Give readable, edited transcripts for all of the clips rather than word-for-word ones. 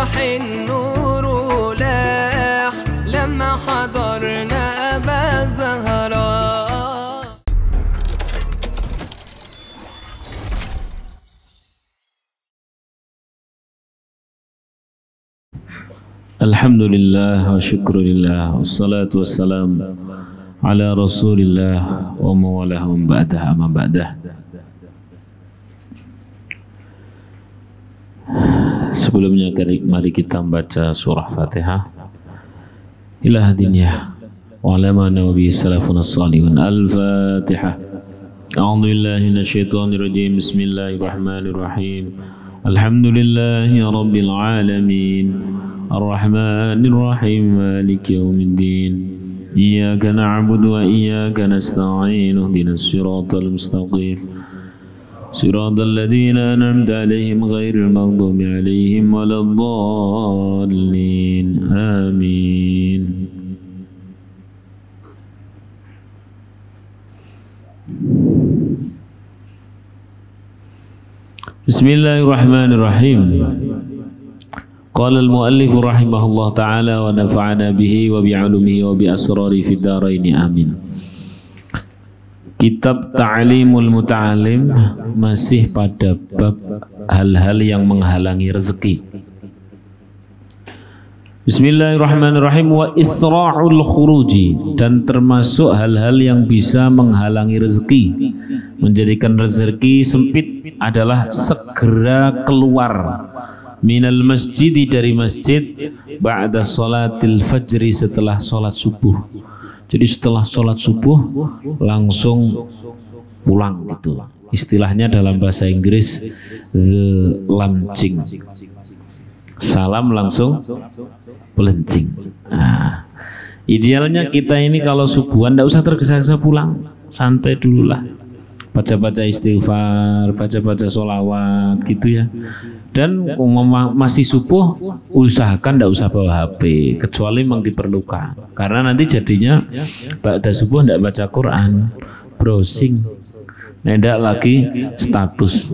صباح النور لاح لما حضرنا أبا زهراء. Alhamdulillah wa syukurillah wassalatu wassalam ala rasulillah wa mawalahum ba'dah amma ba'dah. Sebelumnya mari kita membaca surah Fatihah. Ila hadiniyah wa alama nabi salafun as-salihun. Al-Fatihah. A'udzu billahi minasyaitonir rajim. Bismillahirrahmanirrahim. Alhamdulillahi rabbil alamin. Ar-Rahmanir Rahim. Maliki yaumiddin. Iyyaka na'budu wa iyyaka nasta'in. Ihdinas siratal mustaqim. صراط الذين أنعمت عليهم غير المغضوب عليهم ولا الضالين آمين. بسم الله الرحمن الرحيم. قال المؤلف رحمه الله تعالى ونفعنا به وبعلومه وبأسراره في الدارين آمين. Kitab Ta'limul Muta'alim masih pada bab hal-hal yang menghalangi rezeki. Bismillahirrahmanirrahim. Wa isra'ul khuruji, dan termasuk hal-hal yang bisa menghalangi rezeki, menjadikan rezeki sempit adalah segera keluar minal masjidi, dari masjid, ba'da sholatil fajri, setelah sholat subuh. Jadi setelah sholat subuh langsung pulang gitu. Istilahnya dalam bahasa Inggris the launching. Salam langsung pelencing. Nah, idealnya kita ini kalau subuhan tidak usah tergesa-gesa pulang, santai dulu lah. Baca-baca istighfar, baca-baca sholawat gitu ya. Dan masih subuh usahakan tidak usah bawa HP kecuali memang diperlukan, karena nanti jadinya pada subuh tidak baca Quran, browsing, tidak lagi status,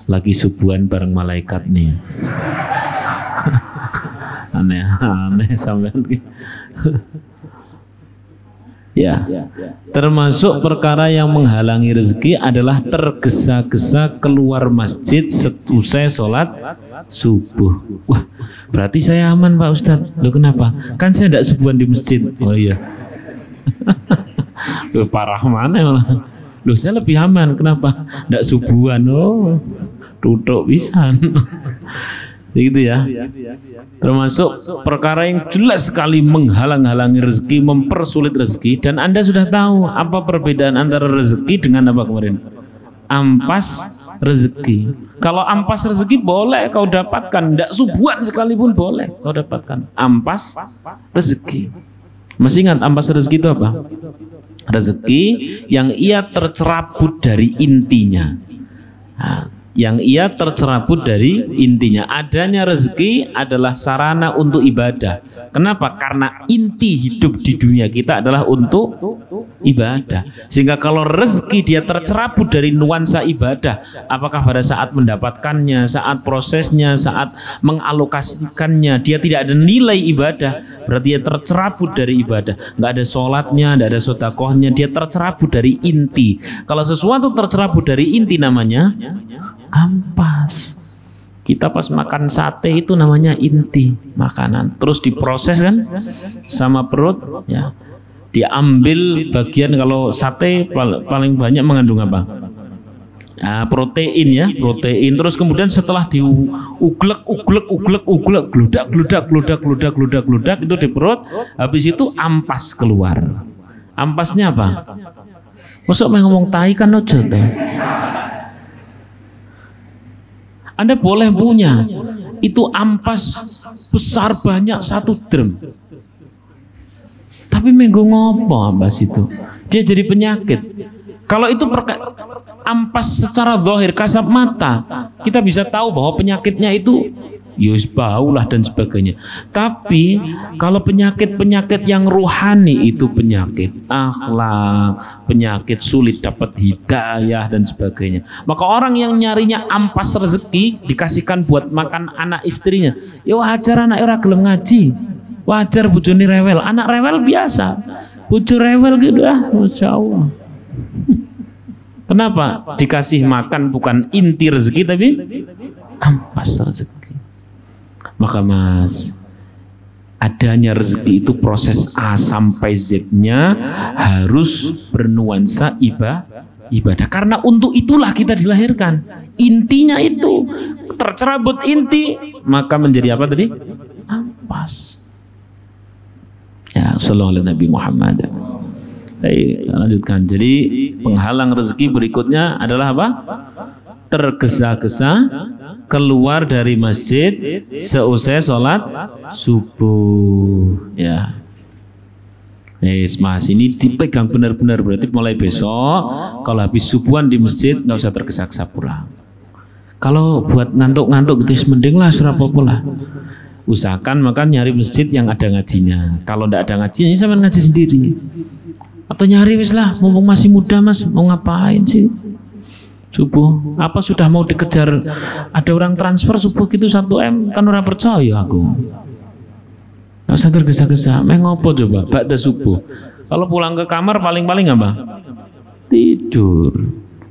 lagi subuhan bareng malaikat nih. Aneh-aneh sampean. Ya, termasuk perkara yang menghalangi rezeki adalah tergesa-gesa keluar masjid selesai sholat subuh. Wah, berarti saya aman Pak Ustadz. Loh kenapa? Kan saya tidak subuhan di masjid. Oh iya. Loh, parah mana malah. Loh saya lebih aman. Kenapa? Tidak subuhan. Oh, tutup pisan. Begitu ya. Termasuk perkara yang jelas sekali menghalang-halangi rezeki, mempersulit rezeki. Dan Anda sudah tahu apa perbedaan antara rezeki dengan apa kemarin? Ampas rezeki. Kalau ampas rezeki boleh kau dapatkan, tidak subuhan sekalipun boleh kau dapatkan. Ampas rezeki. Masih ingat ampas rezeki itu apa? Rezeki yang ia tercerabut dari intinya. Nah, yang ia tercerabut dari intinya. Adanya rezeki adalah sarana untuk ibadah. Kenapa? Karena inti hidup di dunia kita adalah untuk ibadah. Sehingga kalau rezeki dia tercerabut dari nuansa ibadah, apakah pada saat mendapatkannya, saat prosesnya, saat mengalokasikannya, dia tidak ada nilai ibadah, berarti dia tercerabut dari ibadah. Nggak ada sholatnya, nggak ada sedekahnya, dia tercerabut dari inti. Kalau sesuatu tercerabut dari inti namanya ampas. Kita pas makan sate itu namanya inti makanan, terus diproses kan sama perut ya, diambil bagian. Kalau sate paling banyak mengandung apa? Nah, protein ya, protein. Terus kemudian setelah diuglek gludak itu di perut, habis itu ampas keluar. Ampasnya apa? Masuk main ngomong tai kan ojo teh. Anda boleh punya itu ampas besar banyak 1 drum, tapi menggo ngopo ampas itu? Dia jadi penyakit. Kalau itu ampas secara zahir kasat mata, kita bisa tahu bahwa penyakitnya itu yus bau lah dan sebagainya. Tapi kalau penyakit-penyakit yang ruhani itu penyakit akhlak, penyakit sulit dapat hidayah dan sebagainya. Maka orang yang nyarinya ampas rezeki dikasihkan buat makan anak istrinya, ya wajar anak ora gelem ngaji, wajar bojone rewel, anak rewel biasa, bojo rewel gitu masya Allah. Kenapa? Dikasih makan bukan inti rezeki tapi ampas rezeki. Maka mas, adanya rezeki itu proses A sampai Z-nya harus bernuansa ibadah. Karena untuk itulah kita dilahirkan. Intinya itu tercerabut inti, maka menjadi apa tadi? Ampas. Ya, sallallahu alaihi Nabi Muhammad. Baik, lanjutkan. Jadi penghalang rezeki berikutnya adalah apa? Tergesa-gesa keluar dari masjid seusai sholat subuh. Ya, mas ini dipegang benar-benar, berarti mulai besok kalau habis subuhan di masjid nggak usah tergesa-gesa pulang. Kalau buat ngantuk-ngantuk gitu mending lah serapopo lah. Usahakan makan nyari masjid yang ada ngajinya. Kalau nggak ada ngajinya, sama ngaji sendiri. Atau nyari wis lah, mumpung masih muda mas, mau ngapain sih? Subuh, apa sudah mau dikejar ada orang transfer subuh gitu 1M, kan orang percaya aku. Nggak usah tergesa-gesa, ngopo coba, ba'da subuh. Kalau pulang ke kamar paling-paling apa? Tidur.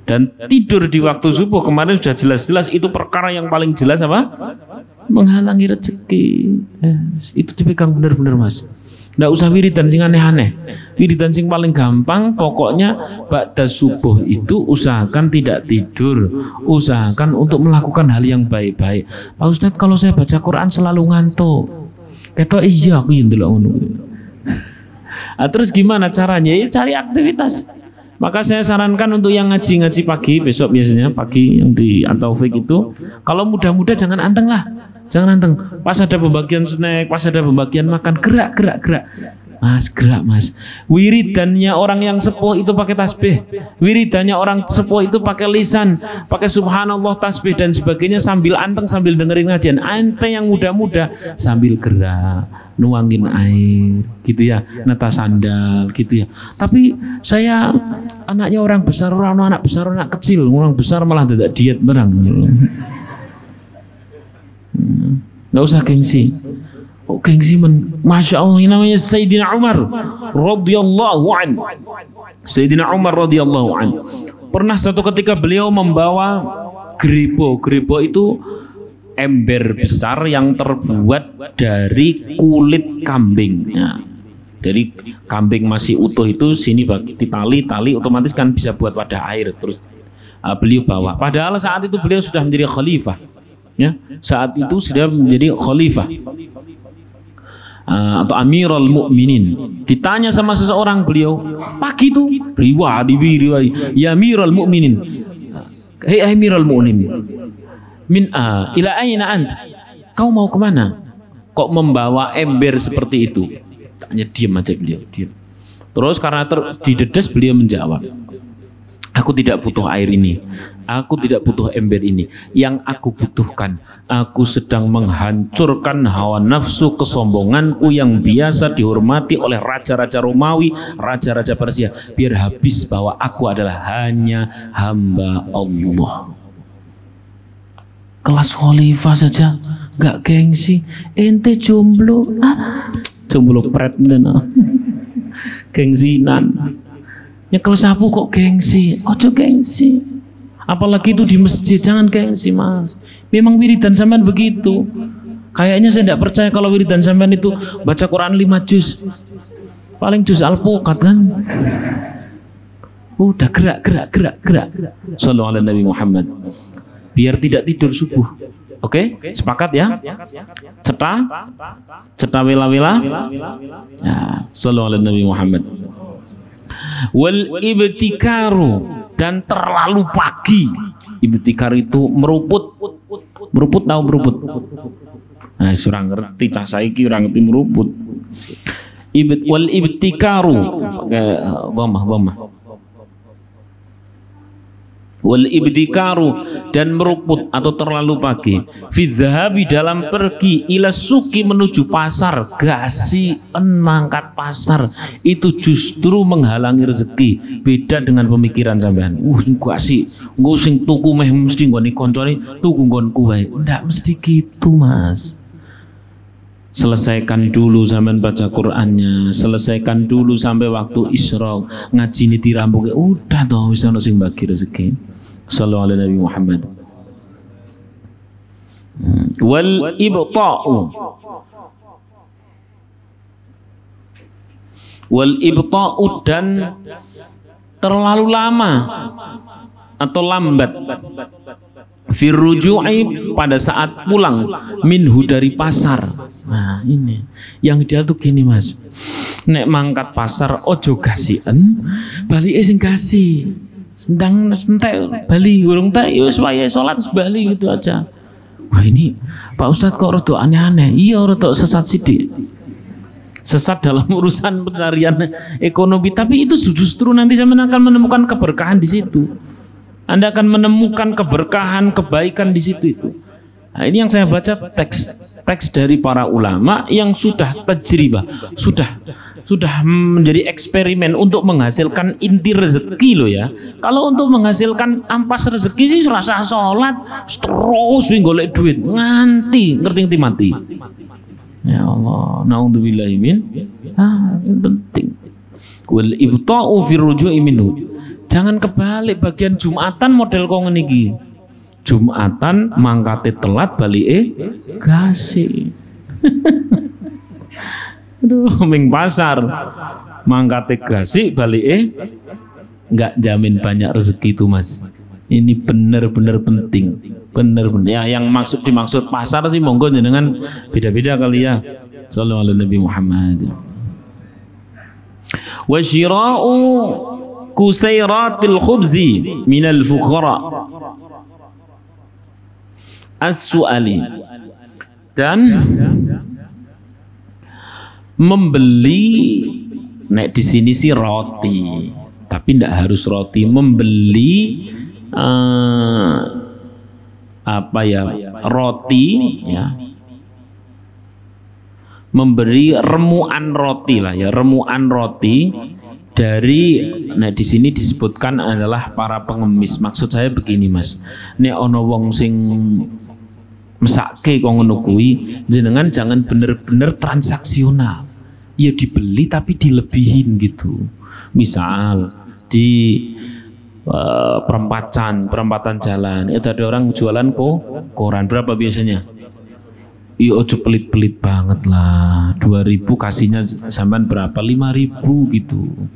Dan tidur di waktu subuh kemarin sudah jelas-jelas itu perkara yang paling jelas apa? Menghalangi rezeki. Itu dipegang benar-benar mas. Nggak usah wiridan sing aneh-aneh. Wiridan sing paling gampang, pokoknya ba'da subuh itu usahakan tidak tidur, usahakan untuk melakukan hal yang baik-baik. Pak Ustadz, kalau saya baca Quran selalu ngantuk. Ketok iya aku yang delok ngono. Terus gimana caranya? Ya cari aktivitas. Maka saya sarankan untuk yang ngaji pagi, besok biasanya pagi yang di Taufik itu, kalau muda-muda jangan anteng lah. Jangan anteng. Pas ada pembagian snack, pas ada pembagian makan, gerak. Mas, gerak mas. Wiridannya orang yang sepuh itu pakai tasbih. Wiridannya orang sepuh itu pakai lisan, pakai subhanallah, tasbih dan sebagainya sambil anteng, sambil dengerin ngajian. Ente yang muda-muda sambil gerak, nuangin air, gitu ya, neta sandal, gitu ya. Tapi saya anaknya orang besar, anak besar, anak kecil, orang besar malah tidak diet barang. Nggak usah gengsi. Oh, gengsi masya Allah, ini namanya Sayyidina Umar radhiyallahu an. Sayyidina Umar radhiyallahu an. Pernah suatu ketika beliau membawa geribo. Geribo itu ember besar yang terbuat dari kulit kambing. Ya. Dari kambing masih utuh itu sini bagi tali otomatis kan bisa buat wadah air. Terus beliau bawa. Padahal saat itu beliau sudah menjadi khalifah. Ya, saat itu sudah menjadi khalifah atau Amirul Mukminin. Ditanya sama seseorang beliau pagi itu riwayat ya Amirul Mukminin, hei Amirul Mukminin, min ila aina anta, kau mau kemana kok membawa ember seperti itu? Tanya, diam aja beliau, diam. Terus karena didedes beliau menjawab, aku tidak butuh air ini, aku tidak butuh ember ini. Yang aku butuhkan, aku sedang menghancurkan hawa nafsu kesombonganku yang biasa dihormati oleh raja-raja Romawi, raja-raja Persia. Biar habis bahwa aku adalah hanya hamba Allah. Kelas khalifah saja nggak gengsi. Ente jomblo, jomblo pret gengsinan. Nyekel sapu kok gengsi, ojo gengsi. Apalagi itu di masjid, jangan gengsi mas. Memang wiridan sampean begitu. Kayaknya saya tidak percaya kalau wiridan sampean itu baca Quran 5 juz. Paling juz Al-Fuqat kan. Udah gerak. Sallallahu alaihi Nabi Muhammad. Biar tidak tidur subuh. Oke, sepakat ya? Ceta wela-wela. Ya, sallallahu alaihi Nabi Muhammad. Wal ibtikaru, dan terlalu pagi. Ibtikar itu meruput tahu meruput. Nah, surang ngerti cah saiki ora ngerti meruput. Wal ibtikaru pakai dhamma. wal ibdikaru dan meruput atau terlalu pagi, fi dhahabi dalam pergi, ila suki menuju pasar, gasien mangkat pasar itu justru menghalangi rezeki. Beda dengan pemikiran sampean, gasi engko sing tuku meh mesti nggone koncone tuku nggonku wae. Ndak mesti gitu Mas. Selesaikan dulu sampean baca Qur'annya, selesaikan dulu sampai waktu Isra, ngaji ini dirampung, udah toh wis ono sing bagi rezeki. Sallallahu alaihi Nabi Muhammad. Wal ibta'u dan terlalu lama atau lambat firruju'i pada saat pulang minhu dari pasar. Nah ini yang ideal tuh gini Mas, nek mangkat pasar ojo gasien bali sing gasi sedang entek bali urung tak ya wis salat bali gitu aja. Wah ini Pak Ustadz kok rada aneh-aneh. Iya rada sesat sidik, sesat dalam urusan pencarian ekonomi, tapi itu justru nanti saya akan menemukan keberkahan di situ. Anda akan menemukan keberkahan, kebaikan di situ itu. Nah, ini yang saya baca teks dari para ulama yang sudah tajribah, sudah menjadi eksperimen untuk menghasilkan inti rezeki loh ya. Kalau untuk menghasilkan ampas rezeki sih rasa sholat terus golek duit nganti ngerti mati. Ya Allah, naudzubillahi min. Ini penting. Wal ibta'u fi ruju'i minhu. Jangan kebalik bagian Jumatan model kok ngene iki. Jumatan mangkate telat balike gasi. Aduh, ming pasar mangkate gasi balike enggak jamin banyak rezeki itu Mas. Ini benar-benar penting. Benar-benar ya, yang dimaksud pasar sih monggo jenengan beda-beda kali ya. Sallallahu alaihi Nabi Muhammad. Wa syira'u kusairatil khubzi minal fuqara as-su'ali, dan membeli, nek di sini sih roti, tapi tidak harus roti, membeli apa ya, roti ya, memberi remuan roti lah ya, remuan roti dari, nah di sini disebutkan adalah para pengemis. Maksud saya begini Mas, nek ono wong sing mesake kok ngono kuwi, jenengan jangan bener-bener transaksional. Ya dibeli tapi dilebihin gitu. Misal di perempatan jalan, itu ada orang jualan koran, berapa biasanya? Iya ojo pelit-pelit banget lah, 2.000 kasihnya sampean berapa? 5.000 gitu.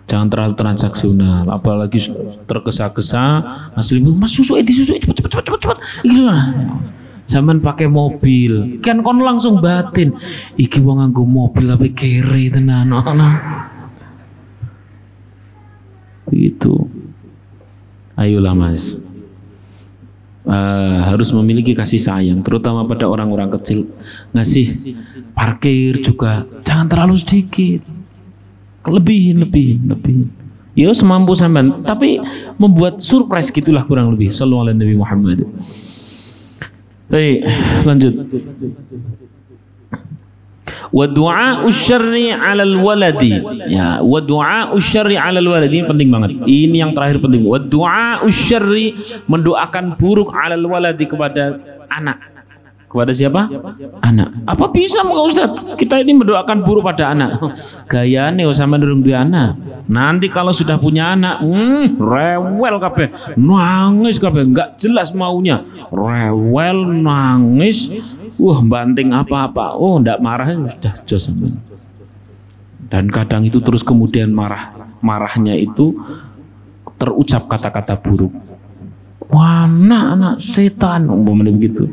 Jangan terlalu transaksional, apalagi tergesa-gesa. Mas susu cepet gitu lah. Zaman pakai mobil kan kon langsung batin iki wong nganggo mobil tapi kere tenan gitu. Ayolah Mas, harus memiliki kasih sayang terutama pada orang-orang kecil. Ngasih parkir juga jangan terlalu sedikit, lebihin. Ya semampu sampean, tapi membuat surprise gitulah kurang lebih. Sallallahu alaihi Nabi Muhammad. Baik, lanjut. Wa du'a'u syarri 'alal waladi. Ya, wa du'a'u syarri 'alal waladi ini penting banget. Ini yang terakhir penting. Wa du'a'u syarri, mendoakan buruk 'alal waladi, kepada anak. Kepada siapa? Anak. Apa bisa Pak Ustaz? Kita ini mendoakan buruk pada anak. Gayane sama durung duwe anak. Nanti kalau sudah punya anak, rewel kabeh, nangis kabeh, enggak jelas maunya. Rewel, nangis, banting apa-apa. Oh, enggak marah sudah jos. Dan kadang itu terus kemudian marahnya itu terucap kata-kata buruk. Wah, anak setan, umpamanya begitu.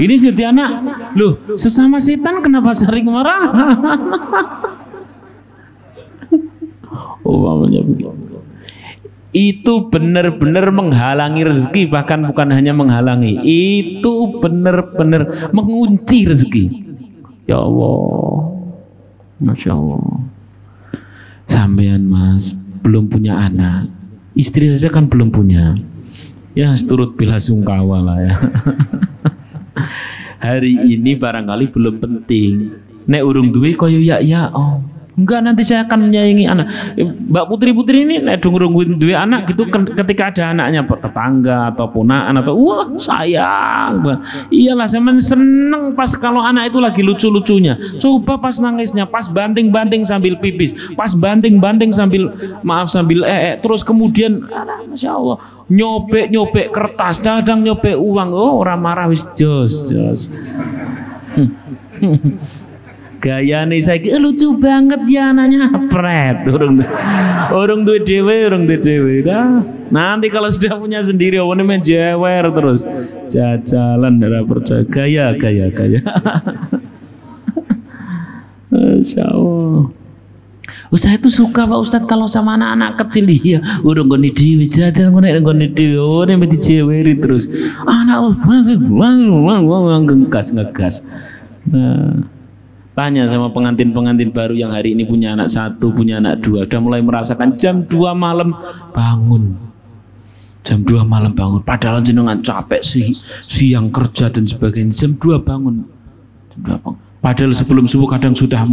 Ini jadi anak, loh, sesama setan kenapa sering marah? Umpamanya begitu. Itu benar-benar menghalangi rezeki, bahkan bukan hanya menghalangi, itu benar-benar mengunci rezeki. Ya Allah, Masya Allah. Sampean Mas belum punya anak, istri saja kan belum punya. Ya turut bela sungkawa lah ya. Hari ini barangkali belum penting. Nek urung duwe koyo ya oh. Enggak, nanti saya akan menyayangi anak. Mbak Putri ini nek durung duwe anak gitu, ketika ada anaknya tetangga atau ponakan atau wah sayang. Iyalah, saya seneng pas kalau anak itu lagi lucu-lucunya. Coba pas nangisnya, pas banting-banting sambil pipis, pas banting-banting sambil terus kemudian Masya Allah nyobek kertas, kadang nyobek uang. Oh, orang marah wis jos. Gaya nih saya lucu banget ya anaknya pret orang duwe dewe dah. Nanti kalau sudah punya sendiri awalnya main jewer terus jajalan darah percaya gaya Masya Allah. Saya itu suka Pak Ustadz kalau sama anak-anak kecil dia udah goni dewe jajan goni dewe orang mesti jeweri terus anak ngegas. Nah, tanya sama pengantin-pengantin baru yang hari ini punya anak 1, punya anak 2, udah mulai merasakan jam 2 malam bangun. Jam 2 malam bangun, padahal jenengan capek siang kerja dan sebagainya. Jam 2 bangun. Padahal sebelum subuh kadang sudah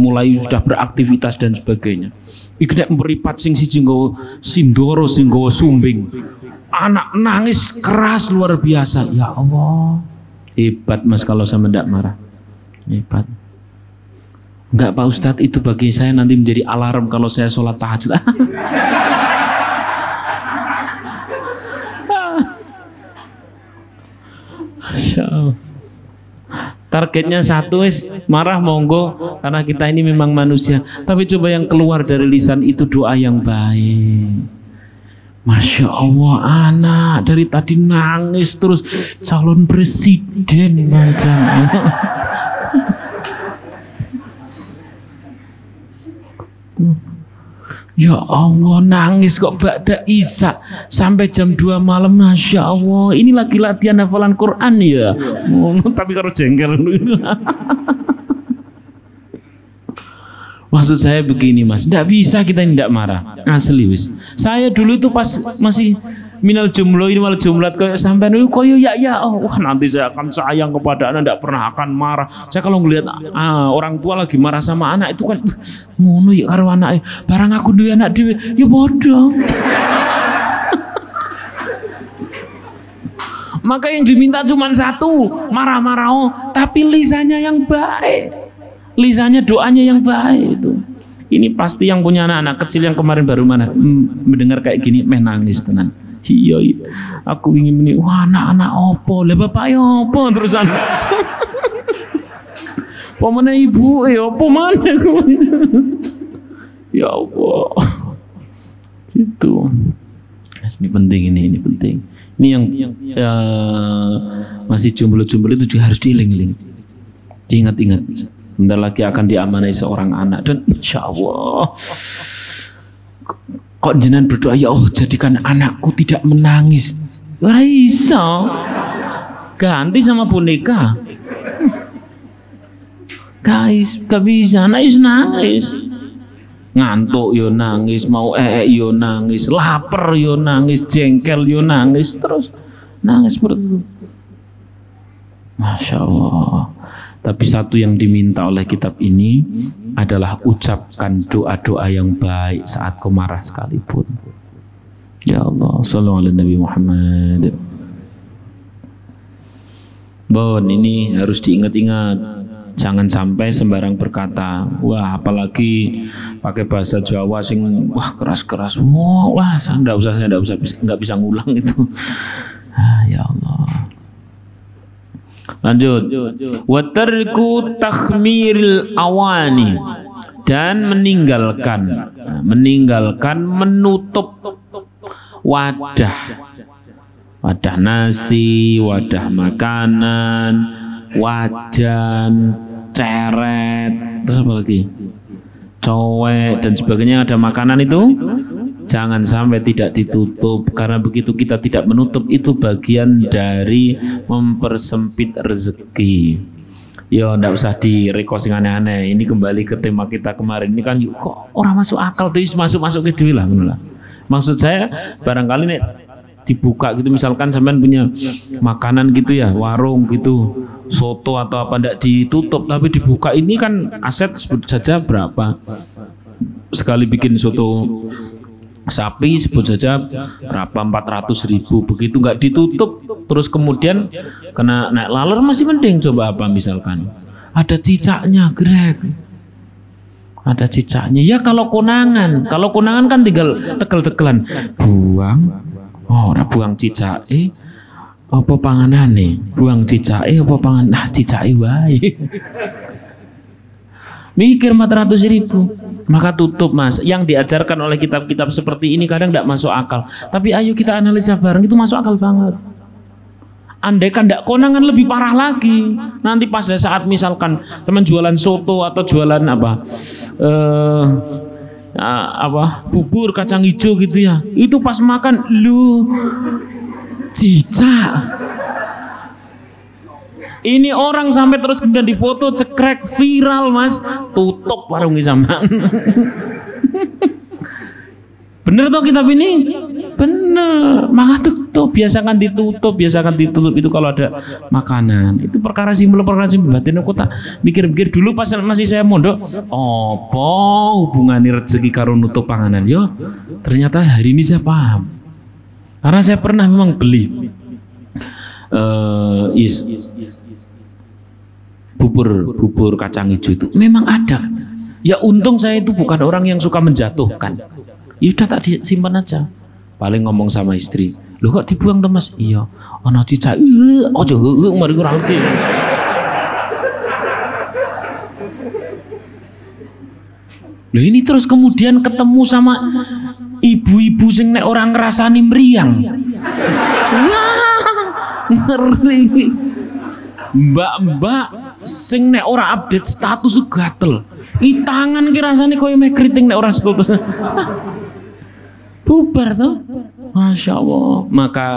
beraktivitas dan sebagainya. Iki nek meripat sing siji nggawa sindoro sing nggawa sumbing. Anak nangis keras luar biasa. Ya Allah. Hebat Mas kalau sama ndak marah. Hebat. Enggak Pak Ustadz, itu bagi saya nanti menjadi alarm kalau saya sholat tahajud. Masya Allah. Targetnya 1 marah monggo, karena kita ini memang manusia. Tapi coba yang keluar dari lisan itu doa yang baik. Masya Allah, anak dari tadi nangis terus calon presiden macam. Ya Allah, nangis kok ba'da isya sampai jam 2 malam. Masya Allah, ini lagi latihan hafalan Quran ya. Tapi kalau jengkel. Maksud saya begini Mas, tidak bisa kita tidak marah. Asli wis. Saya dulu itu pas masih minal jumlah ini wal jumlat kayak sampai dulu koyo ya oh wah nanti saya akan sayang kepada anak, tidak pernah akan marah. Saya kalau ngelihat orang tua lagi marah sama anak itu kan ngono ya karo anak. Barang aku duwe anak dhewe ya bodoh. Maka yang diminta cuma 1, marah-marah tapi lisannya yang baik. Lisannya doanya yang baik itu. Ini pasti yang punya anak-anak kecil yang kemarin baru mendengar kayak gini nangis tenan. Iya, aku ingin meni. Wah, anak-anak opo, lah bapak opo terusan. Pemana ibu opo mana? Ya Allah. Gitu. Ini penting ini penting. Ini yang masih jomblo-jomblo itu juga harus diiling-iling. Diingat-ingat. Bentar lagi akan diamanai seorang anak dan insya Allah kok jenengan berdoa ya Allah jadikan anakku tidak menangis. Ora iso. Ganti sama boneka. Guys, gak bisa, anak nangis. Ngantuk yo nangis, mau yo nangis, lapar yo nangis, jengkel yo nangis, terus nangis seperti itu. Masya Allah. Tapi satu yang diminta oleh kitab ini adalah ucapkan doa-doa yang baik saat kau marah sekalipun. Ya Allah, sallallahu alaihi Nabi Muhammad. Bon, ini harus diingat-ingat. Jangan sampai sembarang berkata, wah apalagi pakai bahasa Jawa sing wah keras-keras. Wah, saya nggak bisa ngulang itu. Ya Allah. Lanjut. Wa tarku takhmiril awani, dan meninggalkan menutup wadah nasi, wadah makanan, wajan, ceret, terus apa lagi? Cowek dan sebagainya ada makanan itu jangan sampai tidak ditutup, karena begitu kita tidak menutup itu bagian dari mempersempit rezeki. Ya ndak usah direkos aneh-aneh. Ini kembali ke tema kita kemarin. Ini kan kok orang masuk akal tuh masuk ke dewi lah. Maksud saya barangkali nih dibuka gitu, misalkan sampean punya makanan gitu ya, warung gitu, soto atau apa, ndak ditutup tapi dibuka, ini kan aset sebut saja berapa, sekali bikin soto sapi sebut saja berapa, 400.000, begitu nggak ditutup terus kemudian kena naik laler masih mending. Coba apa misalkan ada cicaknya, Greg, ada cicaknya ya. Kalau konangan kan tinggal tegel-tegelan buang, ora buang cicak apa panganane, buang cicak apa pangan, nah cicak wae. Mikir 400.000, maka tutup Mas. Yang diajarkan oleh kitab-kitab seperti ini kadang tidak masuk akal, tapi ayo kita analisa bareng, itu masuk akal banget. Andai kan tidak konangan lebih parah lagi. Nanti pas saat misalkan teman jualan soto atau jualan bubur kacang hijau gitu ya, itu pas makan lu cicak. Ini orang sampai terus kemudian difoto, cekrek, viral Mas, tutup warungnya sama. Bener toh kitab ini? Bener. Maka tutup, biasakan ditutup itu kalau ada makanan. Itu perkara simpel batin. Aku tak mikir-mikir dulu pas masih saya mondok, apa hubungannya rezeki karo nutup panganan? Yo, ternyata hari ini saya paham. Karena saya pernah memang beli bubur kacang hijau itu memang ada. Ya untung saya itu bukan orang yang suka menjatuhkan. Ya udah tak disimpan aja. Paling ngomong sama istri, "Loh kok dibuang tuh Mas?" "Iya, ana cicak." "Ojo mari kurang ngerti." Loh ini terus kemudian ketemu sama ibu-ibu sing nek orang ngrasani meriang. Ngeri. Mbak-mbak sing nek ora update status gatel. I tangan ki rasane koyo meh kriting nek ora status. Bubar tuh. Masya Allah. Maka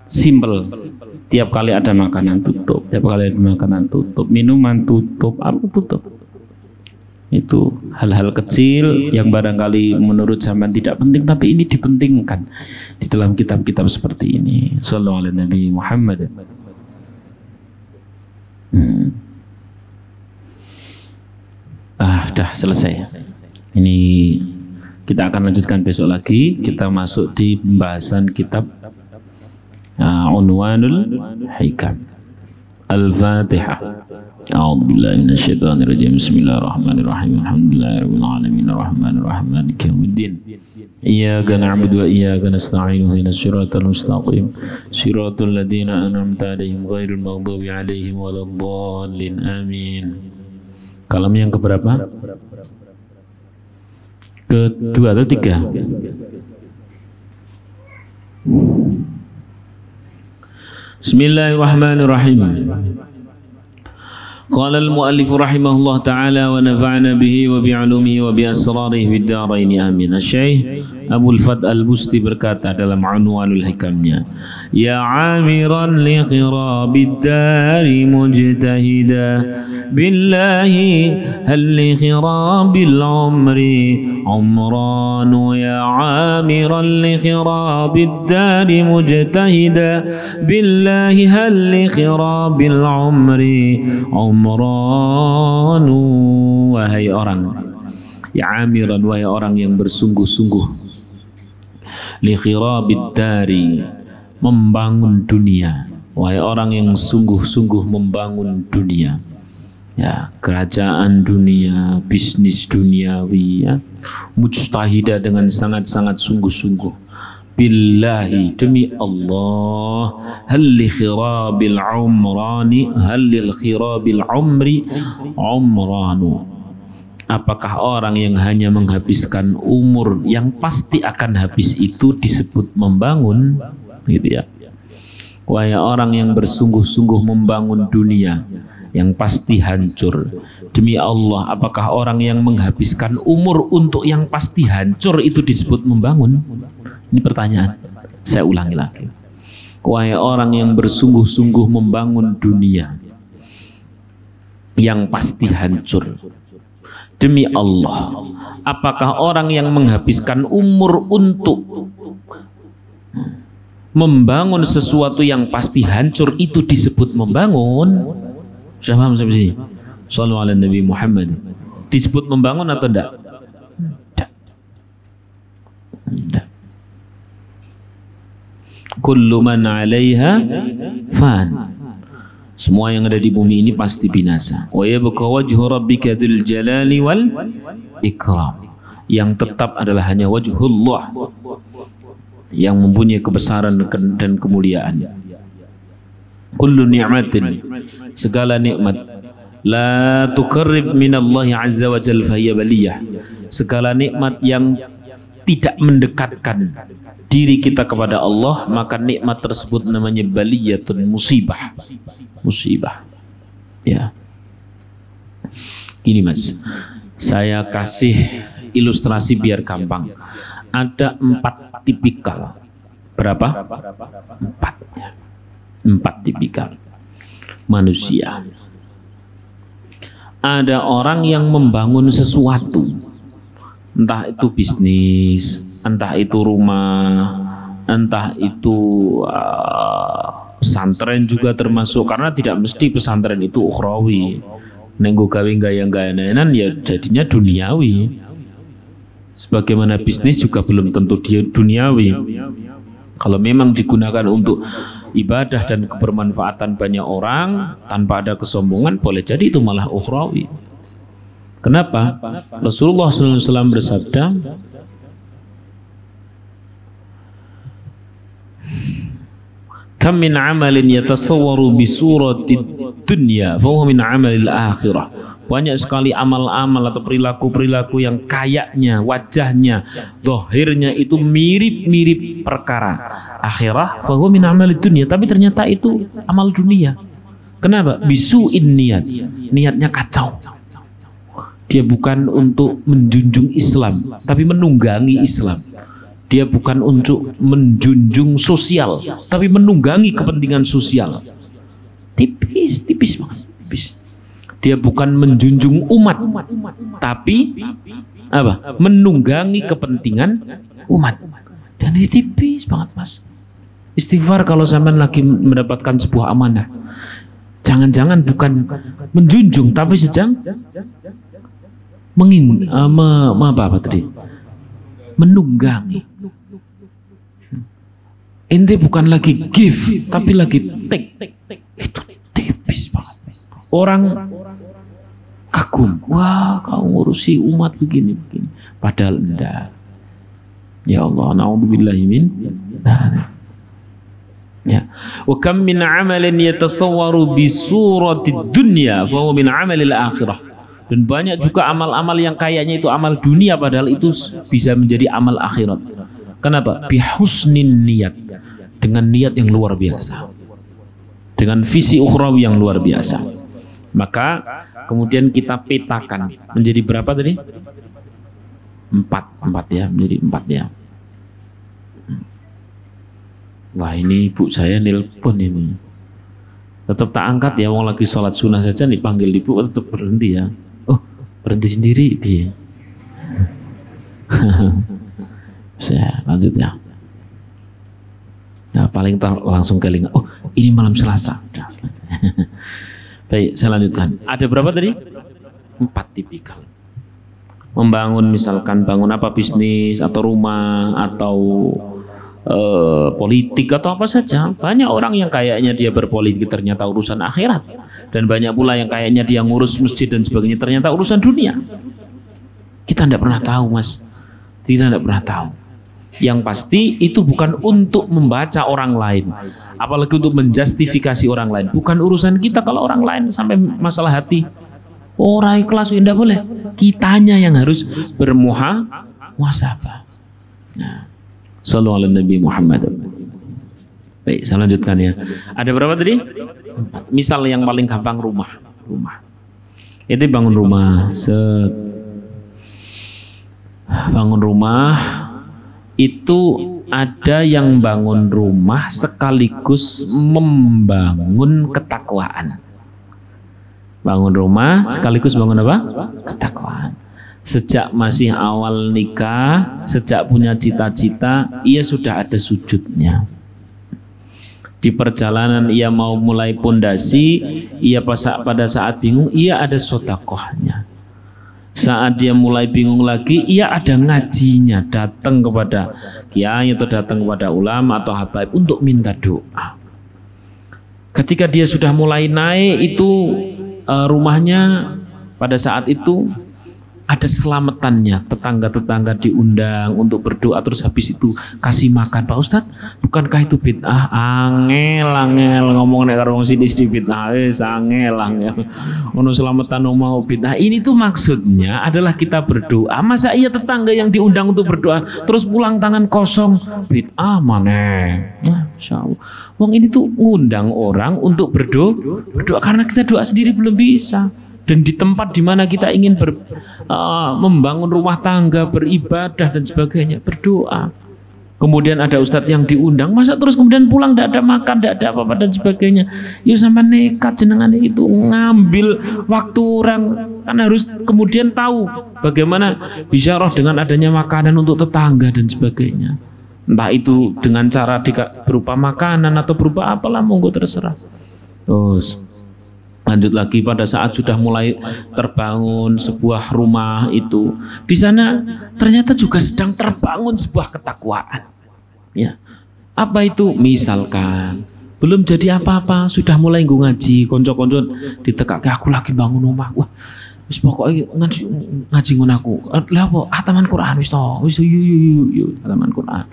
simple. Tiap kali ada makanan tutup, minuman tutup, apa tutup. Itu hal-hal kecil yang barangkali menurut zaman tidak penting, tapi ini dipentingkan di dalam kitab-kitab seperti ini. Sallallahu alaihi Nabi Muhammad. Sudah selesai. Ini kita akan lanjutkan besok lagi. Kita masuk di pembahasan kitab Unwanul Hikam. Al-Fatihah. A'udzu billahi minasyaitonir rajim. Bismillahirrahmanirrahim. Alhamdulillahirabbil alamin arrahmanir rahim maliki yaumiddin. Iyyaka na'budu wa iyyaka nasta'in. Ihdinas siratal mustaqim. Shiratal ladzina an'amta 'alaihim ghairil maghdubi 'alaihim waladdallin. Amin. Kalam yang keberapa? Kedua atau tiga? Bismillahirrahmanirrahim. Qala al-muallif rahimahullah ta'ala wa nafa'na bihi wa bi'ulumihi wa bi'asrarihi fid dharain amin. Syekh Abdul Fad Al-Busti berkata dalam Unwanul Hikamnya, ya 'amiran li khirabid dari mujtahida billahi hal li khirabil umri umranu, ya 'amiran li khirabid dari mujtahida billahi hal li khirabil umri umranu. Wahai orang, ya 'amiran, wahai orang yang bersungguh-sungguh, li khirabid dari, membangun dunia, wahai orang yang sungguh-sungguh membangun dunia, ya, kerajaan dunia, bisnis duniawi, ya, mujtahidah dengan sangat-sangat sungguh-sungguh. Billahi, demi Allah, hal li khirabil umrani, hal lil khirabil umri umranu, apakah orang yang hanya menghabiskan umur yang pasti akan habis itu disebut membangun, gitu ya. Wahai orang yang bersungguh-sungguh membangun dunia yang pasti hancur, demi Allah, apakah orang yang menghabiskan umur untuk yang pasti hancur itu disebut membangun? Ini pertanyaan, saya ulangi lagi. Wahai orang yang bersungguh-sungguh membangun dunia yang pasti hancur, demi Allah, apakah orang yang menghabiskan umur untuk membangun sesuatu yang pasti hancur itu disebut membangun. Sudah paham sampai sini? Shallallahu ala Nabi Muhammad. Disebut membangun atau enggak? Enggak. Kullu man 'alaiha fan. Semua yang ada di bumi ini pasti binasa. Wa yabqa wajhu rabbika dzul jalali wal ikram. Yang tetap adalah hanya wajhullah, yang mempunyai kebesaran dan kemuliaan. Kullu ni'matin, segala nikmat, la tuqarrib minallahi azza wa jalla fahiya baliyah. Segala nikmat yang tidak mendekatkan diri kita kepada Allah, maka nikmat tersebut namanya baliyatun, musibah. Musibah. Ya. Gini Mas, saya kasih ilustrasi biar gampang. Ada 4 tipikal. Berapa? 4. 4 tipikal manusia. Ada orang yang membangun sesuatu, entah itu bisnis, entah itu rumah, entah itu pesantren juga termasuk, karena tidak mesti pesantren itu ukhrawi. Nenggo gawe gaya-gayanan ya jadinya duniawi. Sebagaimana bisnis juga belum tentu dia duniawi. Kalau memang digunakan untuk ibadah dan kebermanfaatan banyak orang tanpa ada kesombongan, boleh jadi itu malah ukhrawi. Kenapa? Rasulullah SAW bersabda, kam min amalin yatasawwaru bi surati dunya fa huwa min amalil akhirah. Banyak sekali amal-amal atau perilaku-perilaku yang kayaknya, wajahnya, zahirnya itu mirip-mirip perkara akhirah, fa huwa min amalid dunya, tapi ternyata itu amal dunia. Kenapa? Bisu'in niat. Niatnya kacau. Dia bukan untuk menjunjung Islam, tapi menunggangi Islam. Dia bukan untuk menjunjung sosial, tapi menunggangi kepentingan sosial. Tipis banget, tipis. Dia bukan menjunjung umat, tapi apa? Menunggangi kepentingan umat. Dan ini tipis banget Mas. Istighfar kalau sampean lagi mendapatkan sebuah amanah. Jangan-jangan bukan menjunjung, tapi sedang apa tadi? Menunggangi. Ente bukan lagi give, tapi lagi take. Itu tipis banget. Orang kagum, wah kau ngurusi umat begini. Padahal enggak. Ya Allah, na'udzubillahi min. Ya. Wa kam min 'amalin yatasawwaru bi suratid dunya fa huwa min 'amalil akhirah. Dan banyak juga amal-amal yang kayaknya itu amal dunia, padahal itu bisa menjadi amal akhirat. Kenapa? Bihusnin niat, dengan niat yang luar biasa, dengan visi ukhrawi yang luar biasa. Maka kemudian kita petakan menjadi berapa tadi? 4 ya, menjadi 4 ya. Wah ini ibu saya nelpon ini. Tetap tak angkat ya, wong lagi sholat sunnah saja dipanggil ibu tetap berhenti ya. Oh berhenti sendiri ya. Saya lanjut ya. Nah, paling langsung kelingan. Oh ini malam Selasa. Baik, saya lanjutkan. Ada berapa tadi? 4 tipikal. Membangun, misalkan bangun apa, bisnis atau rumah atau politik atau apa saja. Banyak orang yang kayaknya dia berpolitik ternyata urusan akhirat, dan banyak pula yang kayaknya dia ngurus masjid dan sebagainya ternyata urusan dunia. Kita tidak pernah tahu Mas. Kita tidak pernah tahu. Yang pasti itu bukan untuk membaca orang lain, apalagi untuk menjustifikasi orang lain. Bukan urusan kita kalau orang lain sampai masalah hati. Orang ikhlas tidak boleh. Kitanya yang harus bermuhasabah. Nah, sallallahu alaihi Nabi Muhammad. Baik, saya lanjutkan ya. Ada berapa tadi? 4. Misal yang paling gampang rumah. Itu bangun rumah. Bangun rumah. Itu ada yang bangun rumah sekaligus membangun ketakwaan. Bangun rumah sekaligus bangun apa? Ketakwaan. Sejak masih awal nikah, sejak punya cita-cita, ia sudah ada sujudnya. Di perjalanan ia mau mulai pondasi, ia pada saat bingung, ia ada sodakohnya. Saat dia mulai bingung lagi, ia ada ngajinya, datang kepada kiai atau datang kepada ulama atau habaib untuk minta doa. Ketika dia sudah mulai naik itu rumahnya, pada saat itu ada selamatannya, tetangga-tetangga diundang untuk berdoa, terus habis itu kasih makan. Pak Ustadz, bukankah itu bid'ah? Angel ngomong nek karo wong sithik bid'ah, angel ono selamatan mau bid'ah. Ini tuh maksudnya adalah kita berdoa. Masa iya tetangga yang diundang untuk berdoa terus pulang tangan kosong? Bid'ah maneh. Masyaallah. Wong ini tuh ngundang orang untuk berdoa karena kita doa sendiri belum bisa. Dan di tempat di mana kita ingin membangun rumah tangga, beribadah dan sebagainya, berdoa. Kemudian ada ustadz yang diundang, masa terus kemudian pulang tidak ada makan, tidak ada apa-apa dan sebagainya. Ya sama nekat jenengan itu ngambil waktu orang, kan harus kemudian tahu bagaimana bisyarah dengan adanya makanan untuk tetangga dan sebagainya. Entah itu dengan cara berupa makanan atau berupa apalah, monggo terserah. Terus lanjut lagi, pada saat sudah mulai terbangun sebuah rumah itu, di sana ternyata juga sedang terbangun sebuah ketakwaan. Ya, apa itu? Misalkan belum jadi apa-apa, sudah mulai ngaji, konco-konco ditekake, aku lagi bangun rumah, wah, wis pokoknya ngaji ngono aku. Lah apa? Hataman Quran wis to, wis yuk hataman Quran.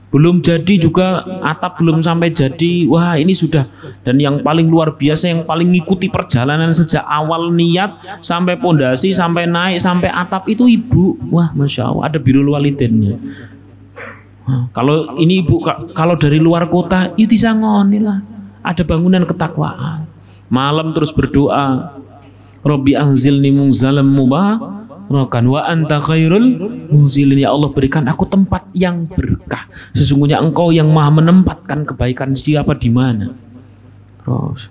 Belum jadi juga, atap belum sampai jadi, wah ini sudah. Dan yang paling luar biasa, yang paling ngikuti perjalanan sejak awal niat sampai pondasi, sampai naik, sampai atap itu ibu. Wah Masya Allah, ada birrul walidainnya. Kalau ini ibu, kalau dari luar kota, itu disangoni lah. Ada bangunan ketakwaan. Malam terus berdoa, Rabbi anzilni munzalam mubarakan wa anta khairul munzilin. Ya Allah, berikan aku tempat yang berkah. Sesungguhnya Engkau yang maha menempatkan kebaikan siapa di mana. Terus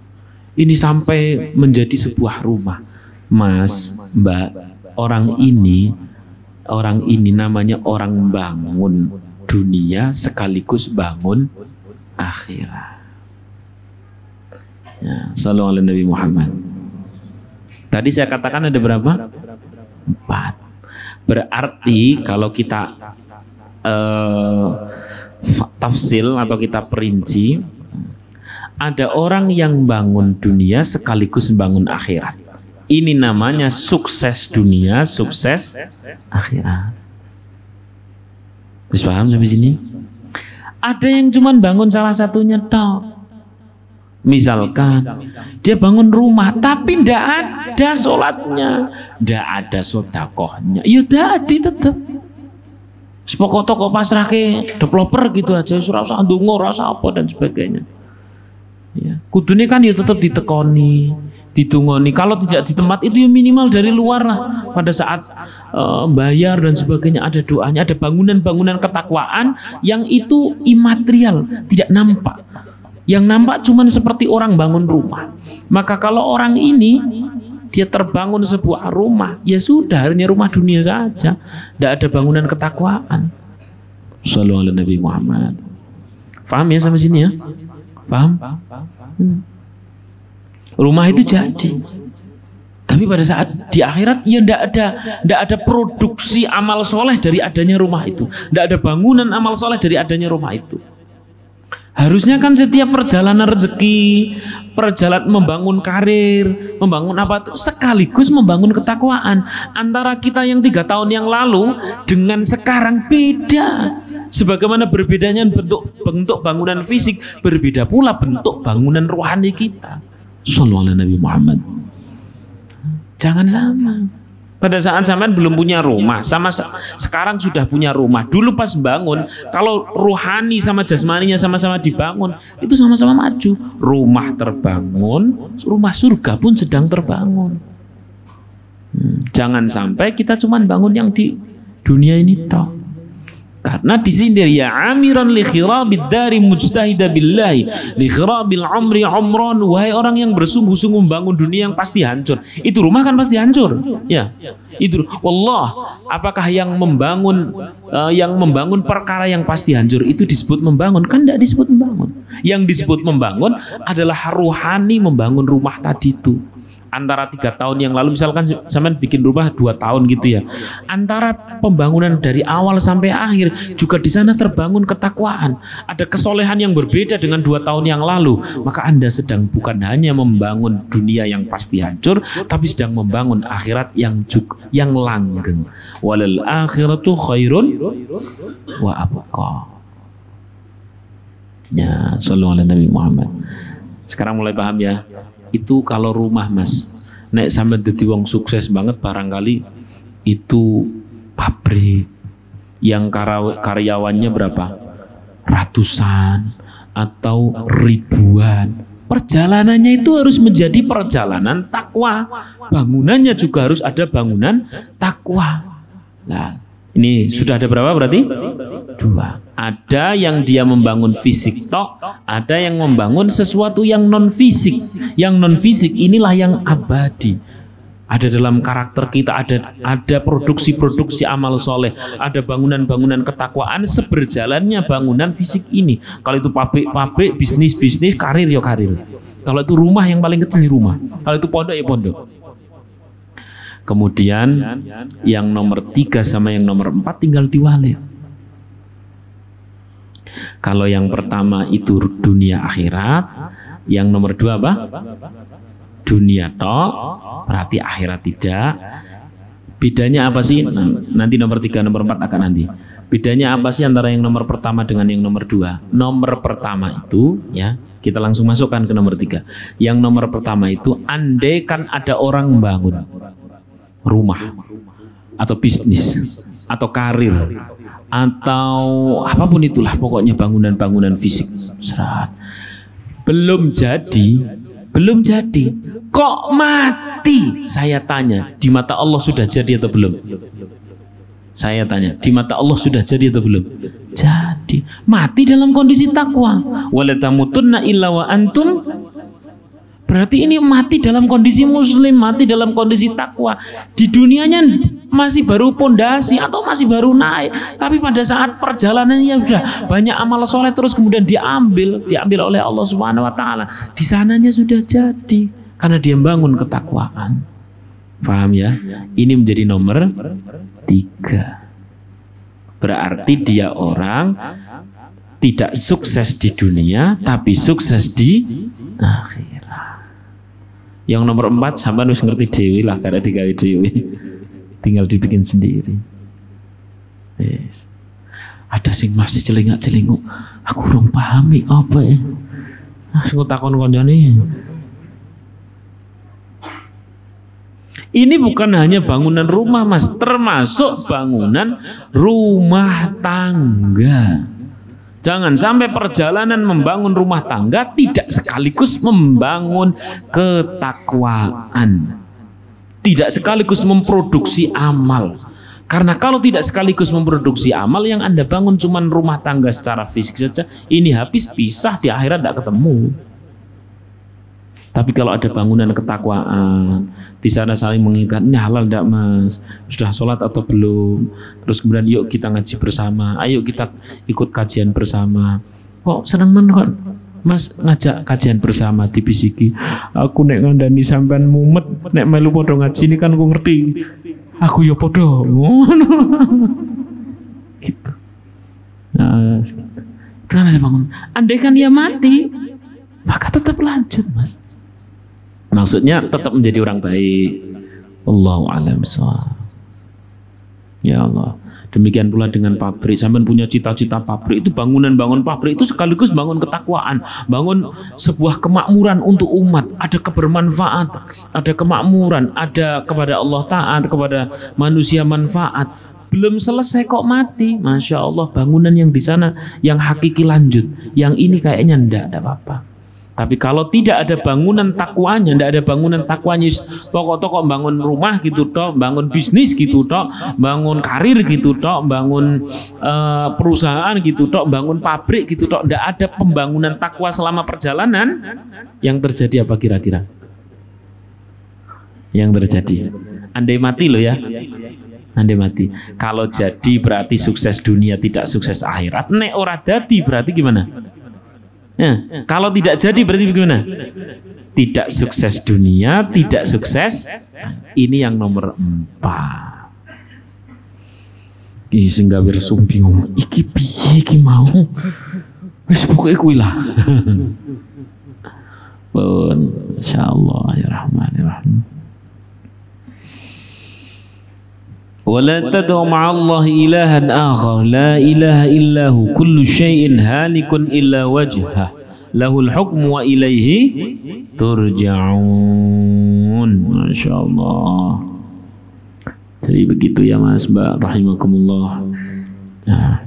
ini sampai menjadi sebuah rumah. Mas, Mbak, orang ini namanya orang bangun dunia sekaligus bangun akhirat. Ya, sallallahu alaihi Nabi Muhammad. Tadi saya katakan ada berapa? 4. Berarti kalau kita tafsil atau kita perinci, ada orang yang bangun dunia sekaligus bangun akhirat. Ini namanya sukses dunia, sukses akhirat. Bisa paham sampai sini? Ada yang cuman bangun salah satunya toh. Misalkan dia bangun rumah tapi ndak ada sholatnya, ndak ada sodakohnya, ya dadi tetep. Sepokok toko pasrah ke developer gitu aja, surah usah ndonga, rasa apa dan sebagainya. Ya, kudune kan ya tetep ditekoni, ditungoni. Kalau tidak di tempat itu ya minimal dari luar lah. Pada saat bayar dan sebagainya ada doanya, ada bangunan-bangunan ketakwaan yang itu imaterial, tidak nampak. Yang nampak cuman seperti orang bangun rumah. Maka kalau orang ini dia terbangun sebuah rumah, ya sudah, hanya rumah dunia saja, tidak ada bangunan ketakwaan. Sallallahu alaihi Nabi Muhammad. Paham ya sampai sini ya? Paham? Rumah itu jadi. Tapi pada saat di akhirat ya tidak ada produksi amal soleh dari adanya rumah itu. Tidak ada bangunan amal soleh dari adanya rumah itu. Harusnya kan setiap perjalanan rezeki, perjalanan membangun karir, membangun apa, sekaligus membangun ketakwaan. Antara kita yang 3 tahun yang lalu dengan sekarang beda. Sebagaimana berbedanya bentuk bangunan fisik, berbeda pula bentuk bangunan rohani kita. Sallallahu alaihi Nabi Muhammad. Jangan sama. Pada saat sampean belum punya rumah, sama sekarang sudah punya rumah. Dulu pas bangun, kalau rohani sama jasmaninya sama-sama dibangun, itu sama-sama maju. Rumah terbangun, rumah surga pun sedang terbangun. Jangan sampai kita cuma bangun yang di dunia ini toh. Karena disindir ya amiran li khirabid dari mujtahida billahi li khirabil umri umran, wahai orang yang bersungguh-sungguh membangun dunia yang pasti hancur. Itu rumah kan pasti hancur. Ya. Itu wallah, apakah yang membangun perkara yang pasti hancur itu disebut membangun? Kan tidak disebut membangun. Yang disebut membangun adalah ruhani membangun rumah tadi itu. Antara 3 tahun yang lalu misalkan sampean bikin rumah 2 tahun gitu ya, antara pembangunan dari awal sampai akhir juga di sana terbangun ketakwaan, ada kesolehan yang berbeda dengan 2 tahun yang lalu. Maka Anda sedang bukan hanya membangun dunia yang pasti hancur, tapi sedang membangun akhirat yang langgeng. Walal akhiratu khairun wa abqa. Ya, sallallahu alaihi Nabi Muhammad. Sekarang mulai paham ya. Itu kalau rumah mas, nek sampai jadi wong sukses banget barangkali itu pabrik yang karyawannya berapa? Ratusan atau ribuan. Perjalanannya itu harus menjadi perjalanan takwa. Bangunannya juga harus ada bangunan takwa. Nah, ini sudah ada berapa berarti? 2. Ada yang dia membangun fisik tok, ada yang membangun sesuatu yang non fisik. Yang non fisik inilah yang abadi. Ada dalam karakter kita, ada produksi-produksi amal soleh, ada bangunan-bangunan ketakwaan seberjalannya bangunan fisik ini. Kalau itu pabrik, bisnis, karir ya karir. Kalau itu rumah, yang paling kecil rumah. Kalau itu pondok ya pondok. Kemudian yang nomor 3 sama yang nomor 4 tinggal diwalik. Kalau yang pertama itu dunia akhirat, yang nomor 2 apa? Dunia tok, berarti akhirat tidak. Bedanya apa sih? Nanti nomor 3, nomor 4 akan nanti. Bedanya apa sih antara yang nomor pertama dengan yang nomor 2? Nomor pertama itu ya, kita langsung masukkan ke nomor 3. Yang nomor pertama itu andaikan ada orang membangun rumah atau bisnis atau karir atau apapun itulah, pokoknya bangunan-bangunan fisik belum jadi kok mati, saya tanya, di mata Allah sudah jadi atau belum? Saya tanya, di mata Allah sudah jadi atau belum? Jadi, mati dalam kondisi takwa. Wala tamutunna illa wa antum. Berarti ini mati dalam kondisi muslim, mati dalam kondisi takwa. Di dunianya masih baru pondasi atau masih baru naik, tapi pada saat perjalanannya sudah banyak amal soleh, terus kemudian diambil oleh Allah Subhanahu Wa Taala. Di sananya sudah jadi karena dia bangun ketakwaan. Paham ya? Ini menjadi nomor 3. Berarti dia orang tidak sukses di dunia, tapi sukses di akhirat. Yang nomor 4 sampean wis ngerti dewi lah, karena digawe dewi. Tinggal dibikin sendiri. Yes. Ada sing masih celingak-celinguk. Aku belum pahami apa ya. Aku takon koncone. Ini bukan hanya bangunan rumah mas, termasuk bangunan rumah tangga. Jangan sampai perjalanan membangun rumah tangga tidak sekaligus membangun ketakwaan, tidak sekaligus memproduksi amal. Karena kalau tidak sekaligus memproduksi amal, yang Anda bangun cuma rumah tangga secara fisik saja, ini habis, pisah, di akhirat tidak ketemu. Tapi kalau ada bangunan ketakwaan, di sana saling mengingat, ini halal tidak mas, sudah sholat atau belum, terus kemudian yuk kita ngaji bersama, ayo kita ikut kajian bersama. Kok senang banget mas ngajak kajian bersama, dibisiki, aku nek ngandani sampean mumet, nek melu podo ngaji ini kan aku ngerti, aku ya podo. Gitu. Nah, itu kan ada bangun. Andai kan dia mati, maka tetap lanjut mas. Maksudnya tetap menjadi orang baik. Allahu a'lam bishawab. Ya Allah. Demikian pula dengan pabrik. Sampai punya cita-cita pabrik itu, bangun pabrik itu sekaligus bangun ketakwaan, bangun sebuah kemakmuran untuk umat. Ada kebermanfaat, ada kemakmuran, ada kepada Allah taat, kepada manusia manfaat. Belum selesai kok mati, masya Allah, bangunan yang di sana yang hakiki lanjut, yang ini kayaknya ndak ada apa-apa. Tapi kalau tidak ada bangunan takwanya, tidak ada bangunan takwanya, pokok-pokok bangun rumah gitu toh, bangun bisnis gitu toh, bangun karir gitu toh, bangun perusahaan gitu toh, bangun pabrik gitu toh, tidak ada pembangunan takwa selama perjalanan, yang terjadi apa kira-kira? Yang terjadi, andai mati loh ya, andai mati. Kalau jadi berarti sukses dunia, tidak sukses akhirat. Nek ora dadi berarti gimana? Ya, kalau tidak jadi berarti bagaimana? Tidak sukses dunia, tidak sukses. Ini yang nomor 4. Iki sing gawe resum bingung. Iki piye iki mau? Wis pokoke kuwi lah. Pun insyaallah ya Rahman ya Rahim. ولا تدع مع الله إلها آخر لا إله إلا هو كل شيء هالك إلا وجهه له الحكم وإليه ترجعون. Masya Allah. Jadi begitu ya Mas Mbak rahimakumullah. Nah,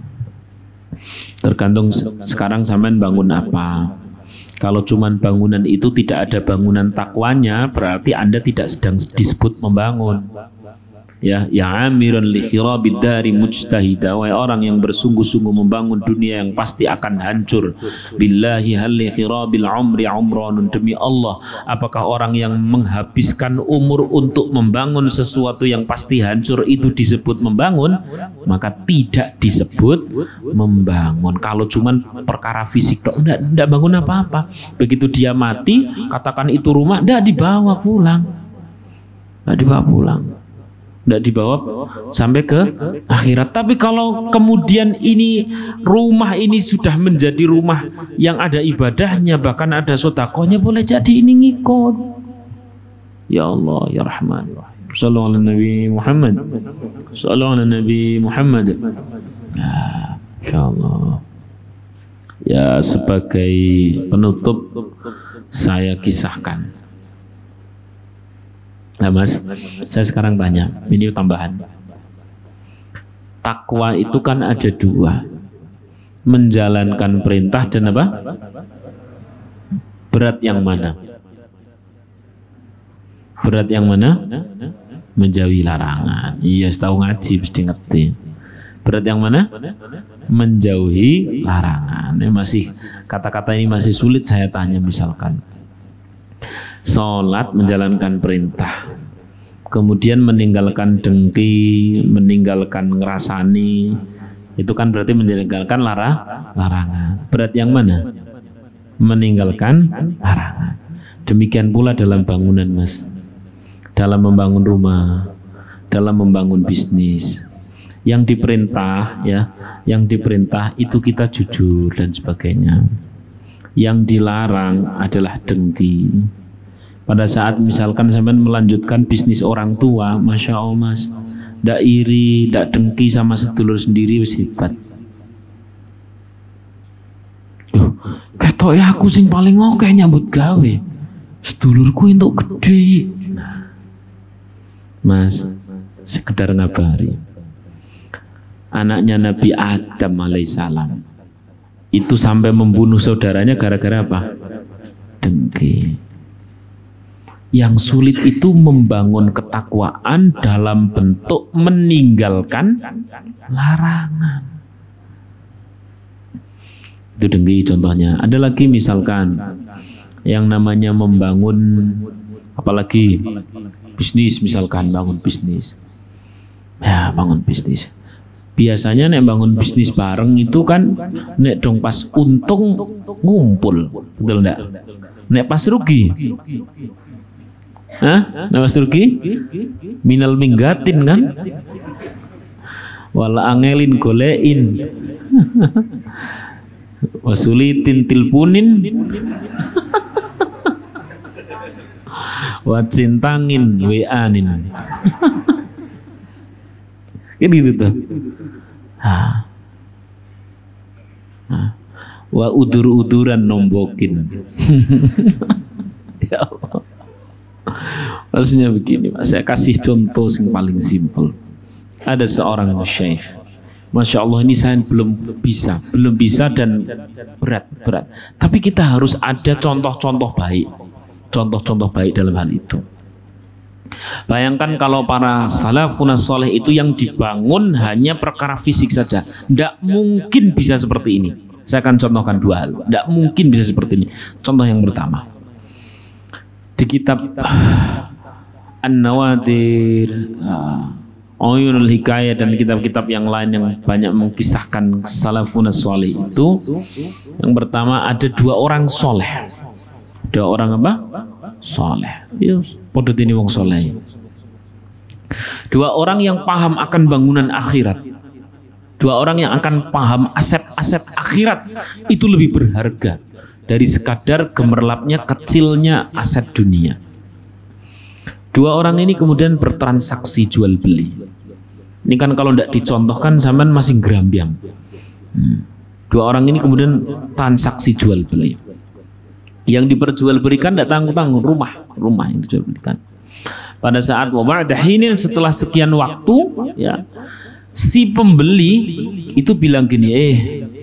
tergantung sekarang sampean bangun apa. Kalau cuman bangunan itu tidak ada bangunan takwanya, berarti Anda tidak sedang disebut membangun. Ya amiran li khirabid dari mujtahida, wahai orang yang bersungguh-sungguh membangun dunia yang pasti akan hancur. Billahi hal li khirabil umri umranun, demi Allah, apakah orang yang menghabiskan umur untuk membangun sesuatu yang pasti hancur itu disebut membangun? Maka tidak disebut membangun. Kalau cuman perkara fisik enggak bangun apa-apa. Begitu dia mati, katakan itu rumah, enggak dibawa pulang. Enggak dibawa pulang. Tidak dibawa sampai ke akhirat. Tapi kalau kemudian ini rumah ini sudah menjadi rumah yang ada ibadahnya, bahkan ada sedekahnya, boleh jadi ini ngikut. Ya Allah ya Rahman. Sallallahu ala Nabi Muhammad. Sallallahu ala Nabi Muhammad. Ya, insyaallah. Ya, sebagai penutup saya kisahkan. Nah Mas, saya sekarang tanya, ini tambahan. Takwa itu kan ada dua, menjalankan perintah dan apa? Berat yang mana? Berat yang mana? Menjauhi larangan. Iya, setahu ngaji mesti ngerti. Berat yang mana? Menjauhi larangan. Ini masih kata-kata ini masih sulit saya tanya, misalkan sholat menjalankan perintah, kemudian meninggalkan dengki, meninggalkan ngerasani, itu kan berarti meninggalkan larangan. Berat yang mana? Meninggalkan larangan. Demikian pula dalam bangunan Mas, dalam membangun rumah, dalam membangun bisnis. Yang diperintah ya, yang diperintah itu kita jujur dan sebagainya. Yang dilarang adalah dengki. Pada saat misalkan sampai melanjutkan bisnis orang tua, Masya Allah Mas, ndak iri, ndak dengki sama sedulur sendiri, wis hebat. Ketok ya aku sing paling oke nyambut gawe, sedulurku entuk gede. Mas, sekedar ngabari, anaknya Nabi Adam alaihissalam itu sampai membunuh saudaranya gara-gara apa? Dengki. Yang sulit itu membangun ketakwaan dalam bentuk meninggalkan larangan. Itu dengki contohnya. Ada lagi misalkan yang namanya membangun, apalagi bisnis, misalkan bangun bisnis. Ya, bangun bisnis. Biasanya nek bangun bisnis bareng itu kan nek dong pas untung ngumpul, betul enggak? Nek pas rugi, nek pas rugi minal minggatin kan? Wala angelin golein, wasulitin tilpunin, wacintangin weanin. Kan gitu tuh. Wa udur-uduran nombokin. Ya Allah. Maksudnya begini Mas, saya kasih contoh yang paling simpel. Ada seorang syekh Masya Allah, ini saya belum bisa dan berat. Tapi kita harus ada contoh-contoh baik dalam hal itu. Bayangkan kalau para salafun saleh itu yang dibangun hanya perkara fisik saja, tidak mungkin bisa seperti ini. Saya akan contohkan dua hal, tidak mungkin bisa seperti ini. Contoh yang pertama, di kitab An-Nawadir, Uyunul Hikayah dan kitab-kitab yang lain yang banyak mengkisahkan salafun saleh itu, yang pertama ada dua orang soleh. Dua orang apa? Soleh. Podot ini wong soleh. Dua orang yang paham akan bangunan akhirat. Dua orang yang akan paham aset-aset akhirat itu lebih berharga dari sekadar gemerlapnya kecilnya aset dunia. Dua orang ini kemudian bertransaksi jual beli. Ini kan kalau tidak dicontohkan zaman masih gerambiang. Dua orang ini kemudian transaksi jual beli. Yang diperjualbelikan tidak tanggung-tanggung, rumah yang dijualbelikan. Pada saat waba'dahinin, setelah sekian waktu, ya, si pembeli itu bilang gini,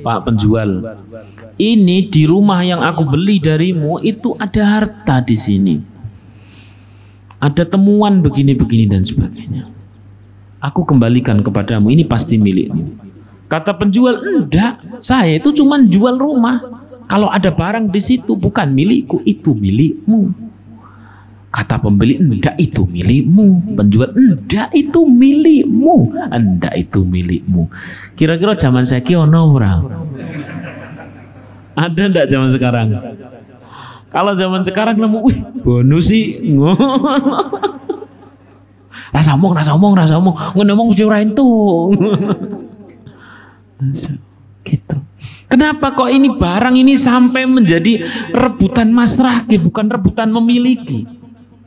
Pak penjual, ini di rumah yang aku beli darimu itu ada harta di sini, ada temuan begini-begini dan sebagainya. Aku kembalikan kepadamu, ini pasti milikmu. Kata penjual, enggak, saya itu cuma jual rumah. Kalau ada barang di situ bukan milikku, itu milikmu. Kata pembeli, enggak, itu milikmu. Penjual, enggak, itu milikmu. Enggak, itu milikmu. Kira-kira zaman saiki ono ora? Ada enggak zaman sekarang? Kalau zaman sekarang nemu, bonus sih ngono. Rasa omong. Ngomong mesti ora entuk. Gitu. Kenapa kok ini barang ini sampai menjadi rebutan masyarakat, bukan rebutan memiliki,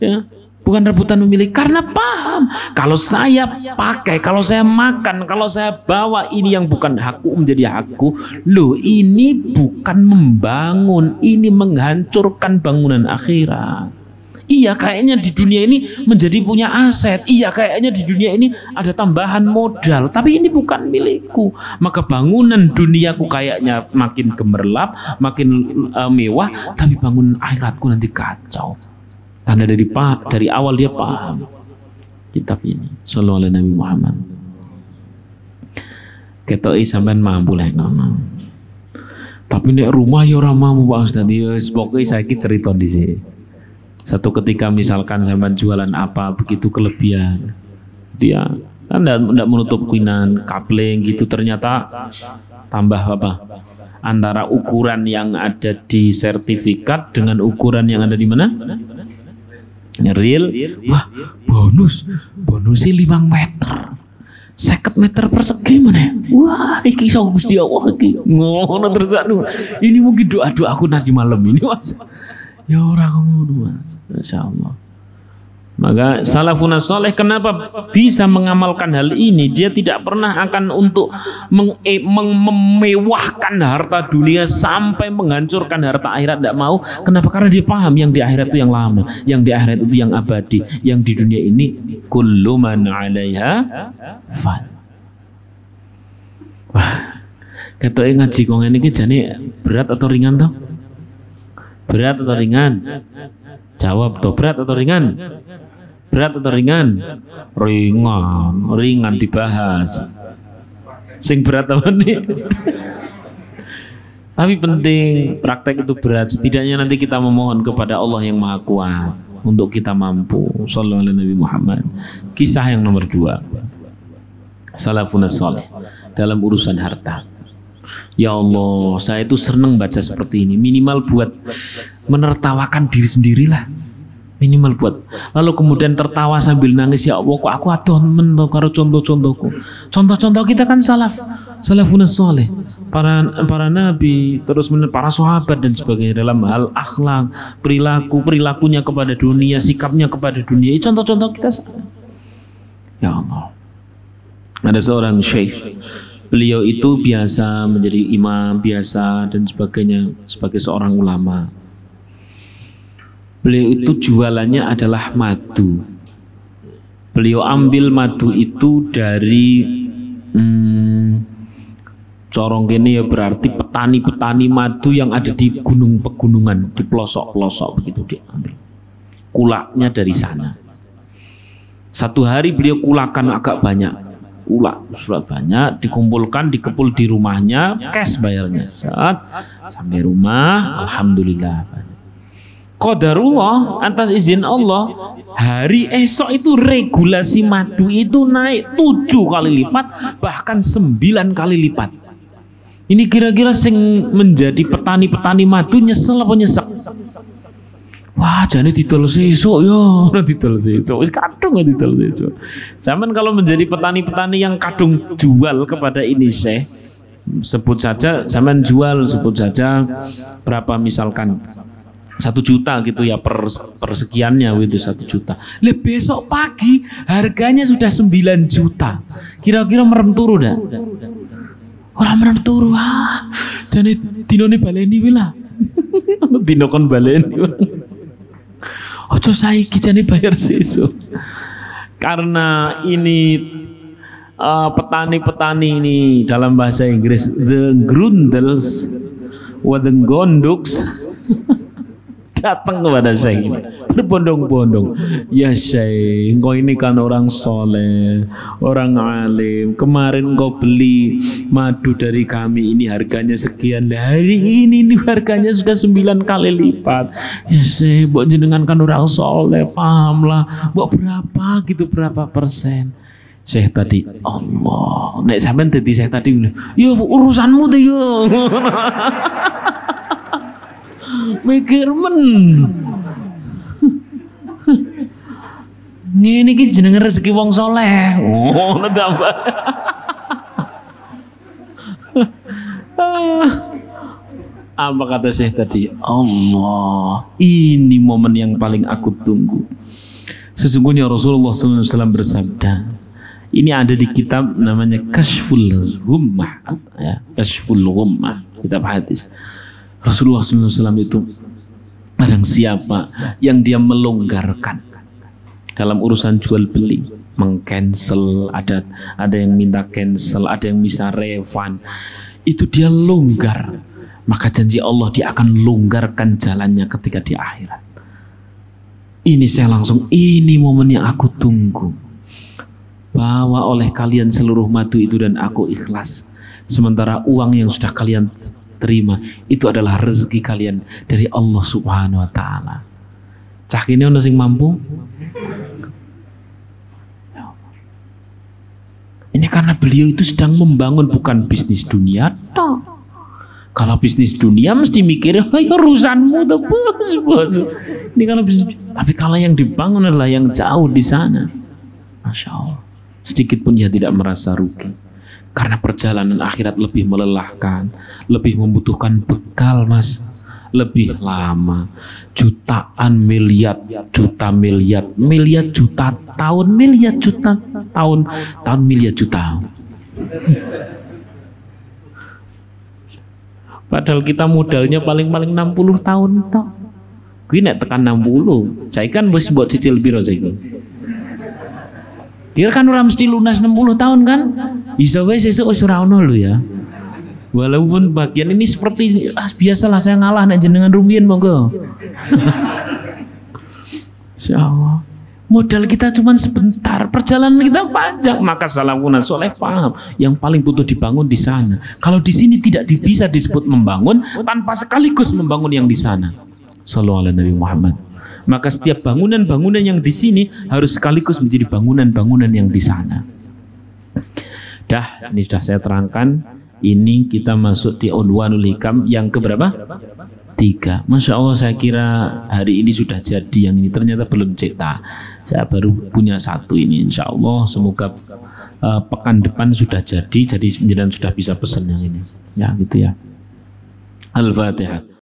ya, bukan rebutan memiliki, karena paham kalau saya pakai, kalau saya makan, kalau saya bawa ini yang bukan hakku menjadi hakku, loh ini bukan membangun, ini menghancurkan bangunan akhirat. Iya, kayaknya di dunia ini menjadi punya aset. Iya, kayaknya di dunia ini ada tambahan modal. Tapi ini bukan milikku. Maka bangunan duniaku kayaknya makin gemerlap, makin mewah. Tapi bangunan akhiratku nanti kacau. Karena dari awal dia paham kitab ini. Sallallahu alaihi Nabi Muhammad. Ketoi sampean mampu lah ngono. Tapi nek rumah ya ora mampu Pak Ustaz. Pokoke saiki cerita di sini. Satu ketika misalkan sampean jualan apa begitu kelebihan, dia kan tidak menutup kinan kapling gitu, ternyata tambah apa? Antara ukuran yang ada di sertifikat dengan ukuran yang ada di mana? Real, wah bonusnya 5 meter. 50 meter persegi mana? Wah, iki iso Gusti Allah iki. Ngono terus ini mungkin doa aku nanti malam ini, Mas. Ya orang ngono, Mas. Masyaallah. Maka salafun saleh kenapa bisa mengamalkan hal ini? Dia tidak pernah akan untuk memewahkan harta dunia sampai menghancurkan harta akhirat, tidak mau. Kenapa? Karena dia paham yang di akhirat itu yang lama, yang di akhirat itu yang abadi, yang di dunia ini kullu man 'alaiha fan. Wah, ketoke ngaji kok ngene iki jane berat atau ringan toh? Berat atau ringan? Jawab toh, berat atau ringan? Berat atau ringan? Ringan dibahas. Sing berat apa nih? Tapi penting, praktek itu berat. Setidaknya nanti kita memohon kepada Allah yang Maha Kuat untuk kita mampu. Sallallahu alaihi Nabi Muhammad. Kisah yang nomor 2. Salafun saleh dalam urusan harta. Ya Allah, saya itu seneng baca seperti ini. Minimal buat menertawakan diri sendirilah. Minimal buat. Lalu kemudian tertawa sambil nangis, ya Allah, kok aku adon men karo contoh-contohku. Contoh-contoh kita kan salafun saleh, para nabi, terus para sahabat dan sebagainya dalam hal akhlak, perilakunya kepada dunia, sikapnya kepada dunia. Contoh-contoh kita. Ya Allah. Ada seorang syekh. Beliau itu biasa menjadi imam, biasa dan sebagainya sebagai seorang ulama. Beliau itu jualannya adalah madu. Beliau ambil madu itu dari corong kene ya berarti petani-petani madu yang ada di gunung pegunungan, di pelosok-pelosok begitu diambil. Kulaknya dari sana. Satu hari beliau kulakan agak banyak. Kulak surat banyak dikumpulkan, dikepul di rumahnya, cash bayarnya. Saat sampai rumah, alhamdulillah. Qadarullah, atas izin Allah, hari esok itu regulasi madu itu naik 7 kali lipat, bahkan 9 kali lipat. Ini kira-kira sing menjadi petani-petani madu nyesel apa nyesek? Wah, jane didol sesuk yo, didol sesuk. Wis kadung didol sesuk. Zaman kalau menjadi petani-petani yang kadung jual kepada ini Syekh, sebut saja zaman jual, sebut saja berapa misalkan 1 juta gitu ya per sekiannya itu 1 juta. Lah besok pagi harganya sudah 9 juta. Kira-kira merem turu dah? Orang merem turu. Ah, jane dinone baleni wi lah. Dino kon baleni. Ojo saiki jane bayar sesuk. Karena ini petani-petani ini dalam bahasa Inggris the grundels wa the gonduks datang kepada saya berbondong-bondong, ya Syekh, engkau ini kan orang soleh, orang alim, kemarin engkau beli madu dari kami ini harganya sekian, hari ini harganya sudah 9 kali lipat. Ya Syekh, mbok jenengan kan orang soleh, pahamlah, mbok berapa gitu, berapa persen. Syekh tadi, Allah, nek sampean dadi Syekh tadi, ya urusanmu tuh yo. Mikir ngene iki jenenge rezeki wong soleh. Oh, tambah. Apa kata Syekh tadi? Allah, ini momen yang paling aku tunggu. Sesungguhnya Rasulullah SAW bersabda, ini ada di kitab namanya Kashful Ghummah, ya, Kashful Ghummah, kitab hadis. Rasulullah SAW itu barang siapa yang dia melonggarkan dalam urusan jual beli, mengcancel, ada yang minta cancel, ada yang bisa refund, itu dia longgar, maka janji Allah dia akan longgarkan jalannya ketika di akhirat. Ini saya langsung, ini momen yang aku tunggu. Bawa oleh kalian seluruh madu itu dan aku ikhlas. Sementara uang yang sudah kalian terima itu adalah rezeki kalian dari Allah Subhanahu wa taala. Cah kene ono sing mampu? Ini karena beliau itu sedang membangun bukan bisnis dunia toh. Kalau bisnis dunia mesti mikir, "Ayo urusanmu tuh, bos." Ini kalau bisnis, tapi kalau yang dibangun adalah yang jauh di sana. Masya Allah. Sedikit pun dia tidak merasa rugi. Karena perjalanan akhirat lebih melelahkan, lebih membutuhkan bekal, Mas, lebih lama, jutaan miliar, juta miliar, miliar juta tahun, miliar juta tahun, tahun miliar juta. Padahal kita modalnya paling-paling 60 tahun toh. Kuwi nek tekan 60, saya kan wis mbok cicil piro saiki. Kira kan ora mesti lunas 60 tahun kan? Bisa wes sesuk wis ora ono lho ya. Walaupun bagian ini seperti biasalah saya ngalah nek jenengan rumiyin monggo. Insyaallah. Modal kita cuma sebentar, perjalanan kita panjang. Maka salafun saleh paham yang paling butuh dibangun di sana. Kalau di sini tidak bisa disebut membangun tanpa sekaligus membangun yang di sana. Shallallahu alaihi Nabi Muhammad. Maka setiap bangunan-bangunan yang di sini harus sekaligus menjadi bangunan-bangunan yang di sana. Dah, ini sudah saya terangkan. Ini kita masuk di Unwanul Hikam yang keberapa? 3. Masya Allah, saya kira hari ini sudah jadi. Yang ini ternyata belum cetak. Saya baru punya 1 ini. Insya Allah semoga pekan depan sudah jadi. Jadi sudah bisa pesan yang ini. Ya gitu ya. Al-Fatihah.